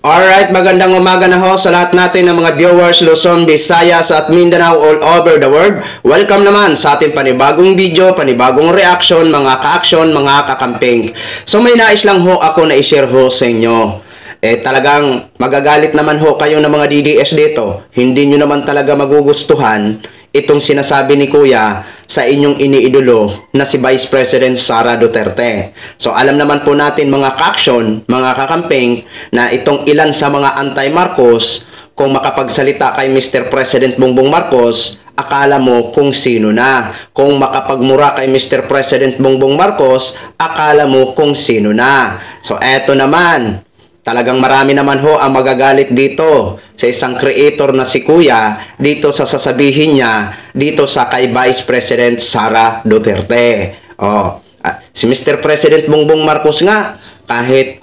Alright, magandang umaga na ho sa lahat natin ng mga viewers Luzon, Visayas at Mindanao all over the world. Welcome naman sa ating panibagong video, panibagong reaction, mga ka-action, mga kakamping. So may nais lang ho ako na i-share ho sa inyo. Talagang magagalit naman ho kayo ng mga DDS dito. Hindi nyo naman talaga magugustuhan itong sinasabi ni Kuya sa inyong iniidolo na si Vice President Sara Duterte. So alam naman po natin mga ka-action, mga kakamping, na itong ilan sa mga anti-Marcos, kung makapagsalita kay Mr. President Bongbong Marcos, akala mo kung sino na. Kung makapagmura kay Mr. President Bongbong Marcos, akala mo kung sino na. So eto naman, talagang marami naman ho ang magagalit dito sa isang creator na si Kuya dito sa sasabihin niya dito sa kay Vice President Sara Duterte. Si Mr. President Bongbong Marcos nga, kahit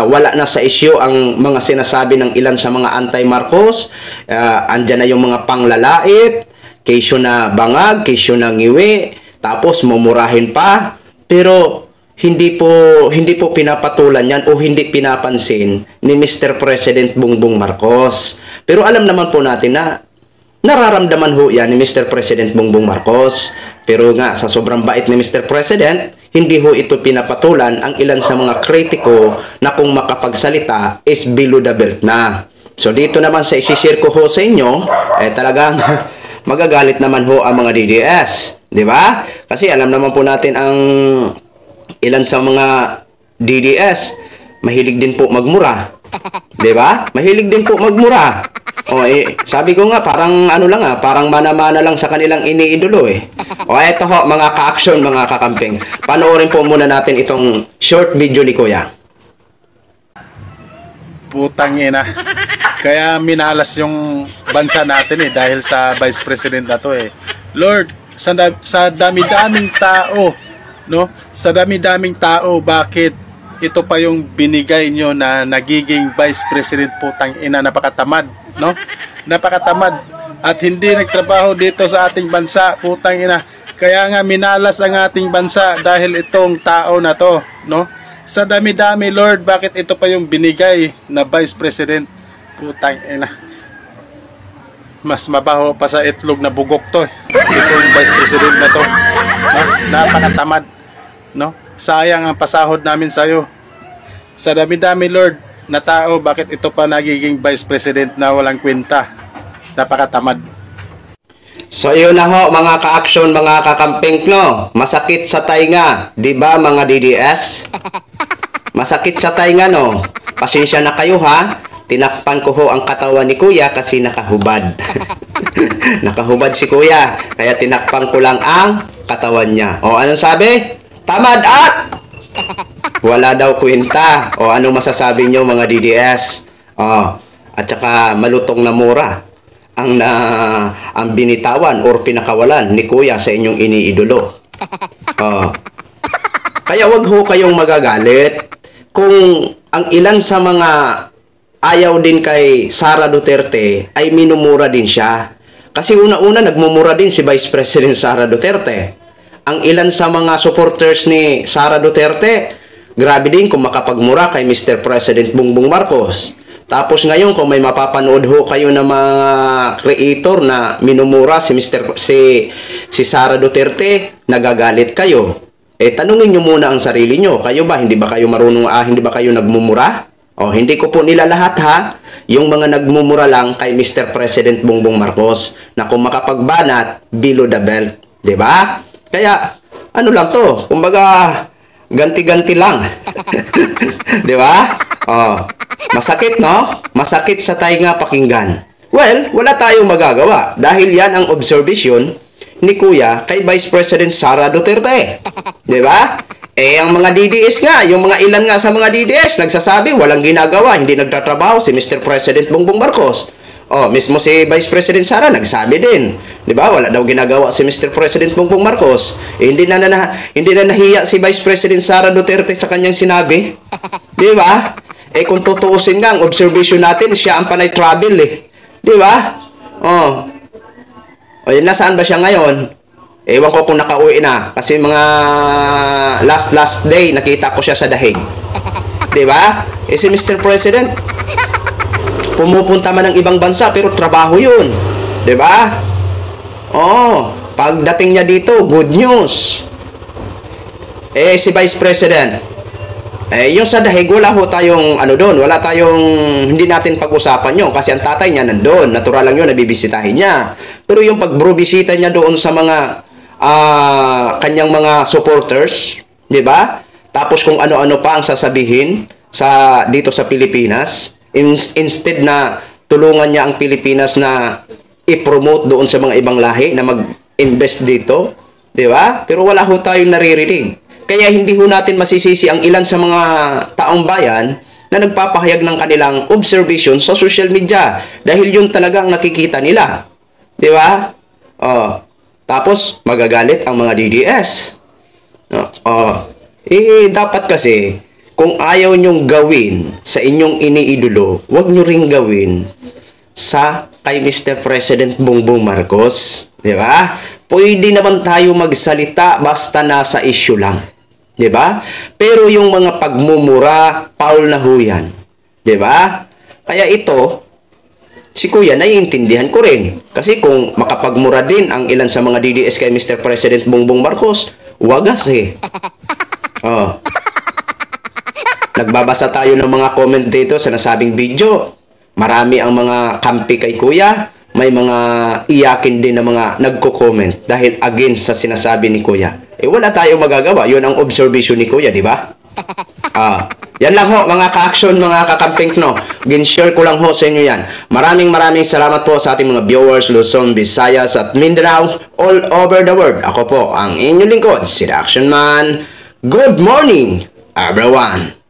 wala na sa issue ang mga sinasabi ng ilan sa mga anti-Marcos, andyan na yung mga panglalait, kesyo na bangag, kesyo na ngiwi, tapos mumurahin pa, pero hindi po pinapatulan yan o hindi pinapansin ni Mr. President Bongbong Marcos. Pero alam naman po natin na nararamdaman ho yan ni Mr. President Bongbong Marcos. Pero nga sa sobrang bait ni Mr. President, hindi ho ito pinapatulan ang ilan sa mga kritiko na kung makapagsalita is below the belt na. So dito naman sa isishare ko ho sa inyo, talagang magagalit naman ho ang mga DDS. Di ba? Kasi alam naman po natin ang ilan sa mga DDS, mahilig din po magmura. 'Di ba? Mahilig din po magmura. Sabi ko nga parang ano lang parang mana-mana lang sa kanilang iniidolo eto ho mga ka-action, mga kakamping. Panoorin po muna natin itong short video ni Kuya. Putang ina. Kaya minalas yung bansa natin dahil sa Vice President na to Lord, sa dami-daming tao, no? Sa dami-daming tao, bakit ito pa yung binigay nyo na nagiging Vice President? Putang ina, napakatamad, no? Napakatamad at hindi nagtrabaho dito sa ating bansa, putang ina. Kaya nga minalas ang ating bansa dahil itong tao na to, no? Sa dami-dami, Lord, bakit ito pa yung binigay na Vice President? Putang ina. Mas mabaho pa sa itlog na bugok to itong Vice President na to, no? Napakatamad, no? Sayang ang pasahod namin sa'yo. Sa dami-dami, Lord, na tao, bakit ito pa nagiging Vice President na walang kwenta? Napakatamad. So yun na ho mga ka-action, mga kakamping, no? Masakit sa tainga, di ba mga DDS? Masakit sa tainga, no? Pasensya na kayo ha. Tinakpan ko ho ang katawan ni Kuya kasi nakahubad. Nakahubad si Kuya, kaya tinakpan ko lang ang katawan niya. Anong sabi? Tamad at wala daw kwenta. Anong masasabi nyo mga DDS? At saka malutong na mura ang binitawan or pinakawalan ni Kuya sa inyong iniidolo. Kaya wag ho kayong magagalit kung ang ilan sa mga ayaw din kay Sara Duterte ay minumura din siya. Kasi una-una nagmumura din si Vice President Sara Duterte. Ang ilan sa mga supporters ni Sara Duterte, grabe din kung makapagmura kay Mr. President Bongbong Marcos. Tapos ngayon kung may mapapanood ho kayo ng mga creator na minumura si Sara Duterte, nagagalit kayo. Tanungin nyo muna ang sarili nyo. Kayo ba? Hindi ba kayo marunong, hindi ba kayo nagmumura? Hindi ko po nila lahat ha. Yung mga nagmumura lang kay Mr. President Bongbong Marcos na kung makapagbanat, below the belt. Diba? Kaya, ano lang to? Kumbaga, ganti-ganti lang. Diba? Masakit, no? Masakit sa tainga pakinggan. Well, wala tayong magagawa dahil yan ang observation ni Kuya kay Vice President Sara Duterte. Diba? Ang mga DDS nga, yung mga ilan nga sa mga DDS, nagsasabi, walang ginagawa, hindi nagtatrabaho si Mr. President Bongbong Marcos. Mismo si Vice President Sara, nagsabi din. Diba? Wala daw ginagawa si Mr. President Bongbong Marcos. Hindi na nahiya si Vice President Sara Duterte sa kanyang sinabi. Diba? Kung tutuusin nga, ang observation natin, siya ang panay travel Diba? Nasaan ba siya ngayon? Ewan ko kung nakauwi na. Kasi mga last day, nakita ko siya sa dahig. Diba? Si Mr. President, pumupunta man ng ibang bansa pero trabaho yun. 'Di ba? Oh, pagdating niya dito, good news. Si Vice President, yung sa dahig, wala ho tayong doon, wala tayong, hindi natin pag-usapan yun kasi ang tatay niya nandoon, natural lang yun, nabibisitahin niya. Pero yung pagbisita niya doon sa mga kanyang mga supporters, di ba? Tapos kung ano-ano pa ang sasabihin dito sa Pilipinas, instead na tulungan niya ang Pilipinas na i-promote doon sa mga ibang lahi na mag-invest dito, di ba? Pero wala ho tayong naririnig. Kaya hindi ho natin masisisi ang ilan sa mga taong bayan na nagpapahayag ng kanilang observation sa social media dahil yun talaga ang nakikita nila. Di ba? Tapos magagalit ang mga DDS. Dapat kasi kung ayaw nyong gawin sa inyong iniidolo, huwag nyo ring gawin kay Mr. President Bongbong Marcos. Di ba? Pwede naman tayo magsalita basta nasa issue lang. 'Di ba? Pero yung mga pagmumura, Paul na ho yan. 'Di ba? Kaya ito, si Kuya naiintindihan ko rin. Kasi kung makapagmura din ang ilan sa mga DDS kay Mr. President Bongbong Marcos, wagas eh. Nagbabasa tayo ng mga comment dito sa nasabing video. Marami ang mga kampi kay Kuya. May mga iyakin din na mga nagko-comment dahil against sa sinasabi ni Kuya. Wala tayong magagawa. Yun ang observation ni Kuya, di ba? Yan lang ho, mga ka-action, mga kakamping, no? Gin-share ko lang ho sa inyo yan. Maraming salamat po sa ating mga viewers, Luzon, Visayas, at Mindanao, all over the world. Ako po, ang inyong lingkod, si The Action Man. Good morning, everyone!